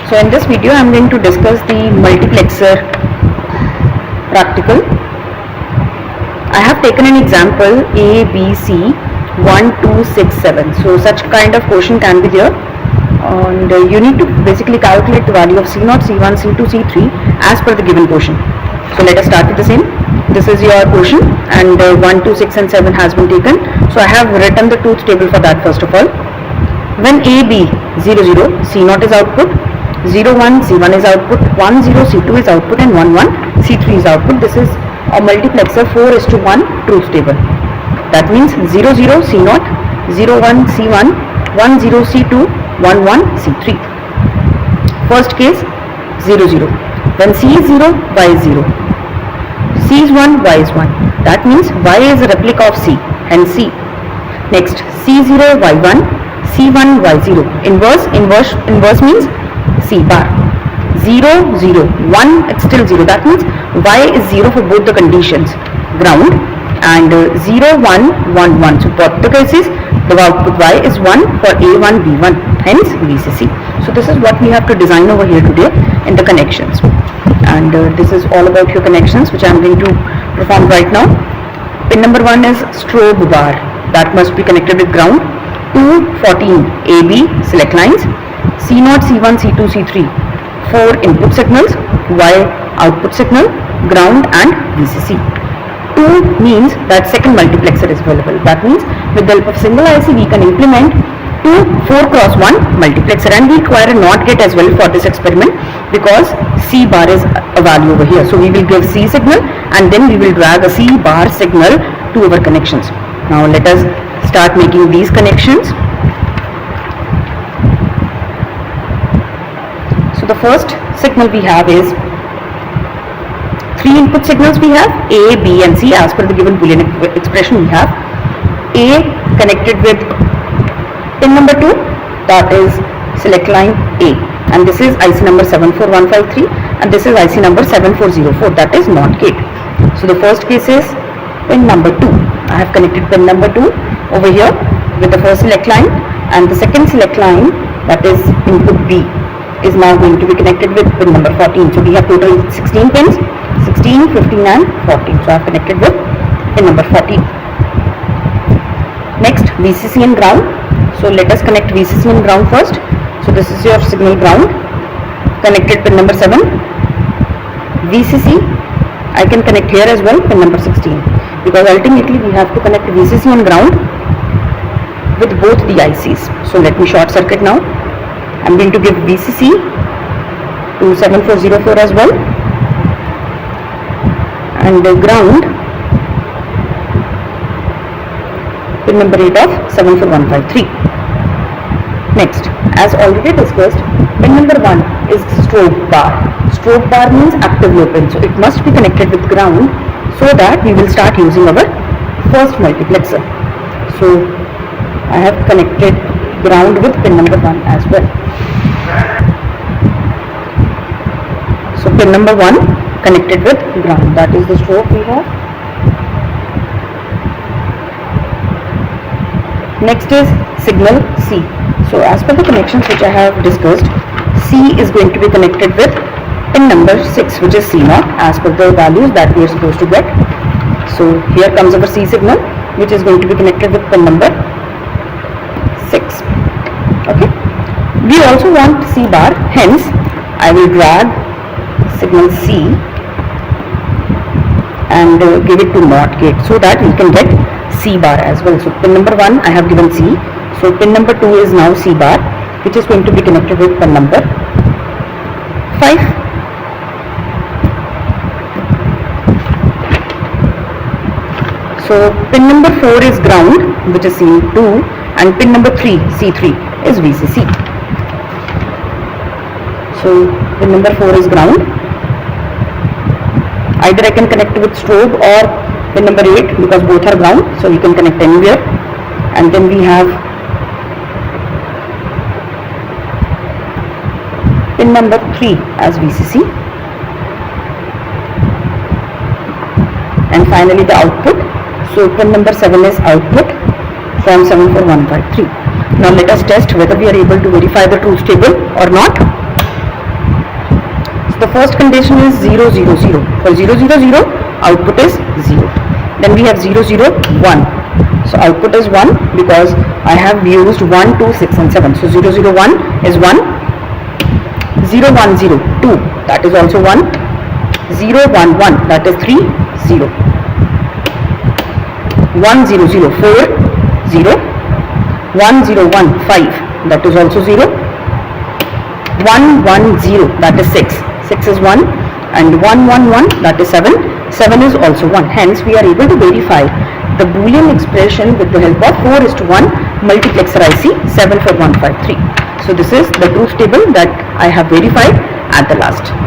So in this video I am going to discuss the multiplexer practical. I have taken an example A, B, C 1, 2, 6, 7. So such kind of question can be there, and you need to basically calculate the value of C0, C1, C2, C3 as per the given question. So let us start with the same. This is your question, and 1, 2, 6 and 7 has been taken. So I have written the truth table for that first of all. When A, B 0, 0, C0 is output, 0, 1, C1 is output, 1, 0, C2 is output, and 1, 1, C3 is output. This is a multiplexer 4:1 truth table. That means 0, 0, C0, 0, 1, C1, 1, 0, C2, 1, 1, C3. First case 0, 0. When C is 0, Y is 0. C is 1, Y is 1. That means Y is a replica of C, hence C. Next, C0, Y1, C1, Y0. Inverse means C bar. 0, 0, 1, it's still 0. That means Y is 0 for both the conditions, ground, and 0, 1, 1, 1. So both the cases, the output Y is 1 for A1, B1, hence VCC. So this is what we have to design over here today in the connections. And this is all about your connections, which I am going to perform right now. Pin number 1 is strobe bar. That must be connected with ground. 2, 14, AB, select lines. C0, C1, C2, C3. 4 input signals, Y output signal, ground and VCC. 2 means that second multiplexer is available. That means with the help of single IC we can implement 2 4x1 multiplexer, and we require a NOT gate as well for this experiment because C bar is a value over here. So we will give C signal and then we will drag a C bar signal to our connections. Now let us start making these connections. So the first signal we have is 3 input signals we have, A, B and C as per the given Boolean expression. We have A connected with pin number 2, that is select line A, and this is IC number 74153 and this is IC number 7404, that is NOT gate. So the first case is pin number 2. I have connected pin number 2 over here with the first select line, and the second select line, that is input B, is now going to be connected with pin number 14. So we have total 16 pins, 16, 15 and 14. So I have connected with pin number 14. Next, VCC and ground. So let us connect VCC and ground first. So this is your signal ground, connected pin number 7. VCC I can connect here as well, pin number 16, because ultimately we have to connect VCC and ground with both the ICs. So let me short circuit now. I am going to give VCC to 7404 as well, and the ground pin number 8 of 74153. Next, as already discussed, pin number 1 is strobe bar. Strobe bar means actively open, so it must be connected with ground so that we will start using our first multiplexer. So I have connected ground with pin number 1 as well. So pin number 1 connected with ground, that is the strobe we have. Next is signal C. So as per the connections which I have discussed, C is going to be connected with pin number 6, which is C0, as per the values that we are supposed to get. So here comes our C signal, which is going to be connected with pin number 6. Okay. We also want C bar, hence I will drag signal C and give it to NOT gate so that we can get C bar as well. So pin number 1 I have given C. So pin number 2 is now C bar, which is going to be connected with pin number 5. So pin number 4 is ground, which is C2, and pin number 3, C3, is VCC. So pin number 4 is ground. Either I can connect with strobe or pin number 8, because both are ground, so you can connect anywhere. And then we have pin number 3 as VCC, and finally the output. So pin number 7 is output from 74153. Now let us test whether we are able to verify the truth table or not. the first condition is 0 0 0. For 0 0 0, output is 0. Then we have 0 0 1. So output is 1 because I have used 1, 2, 6 and 7. So 0 0 1 is 1. 0 1 0 2, that is also 1. 0 1 1, that is 3 0. 1 0 0 4 0. 1 0 1 5, that is also 0. 1 1 0, that is 6. 6 is 1 and 1 1 1, that is 7. 7 is also 1. Hence we are able to verify the Boolean expression with the help of 4:1 multiplexer IC 74153. So this is the truth table that I have verified at the last.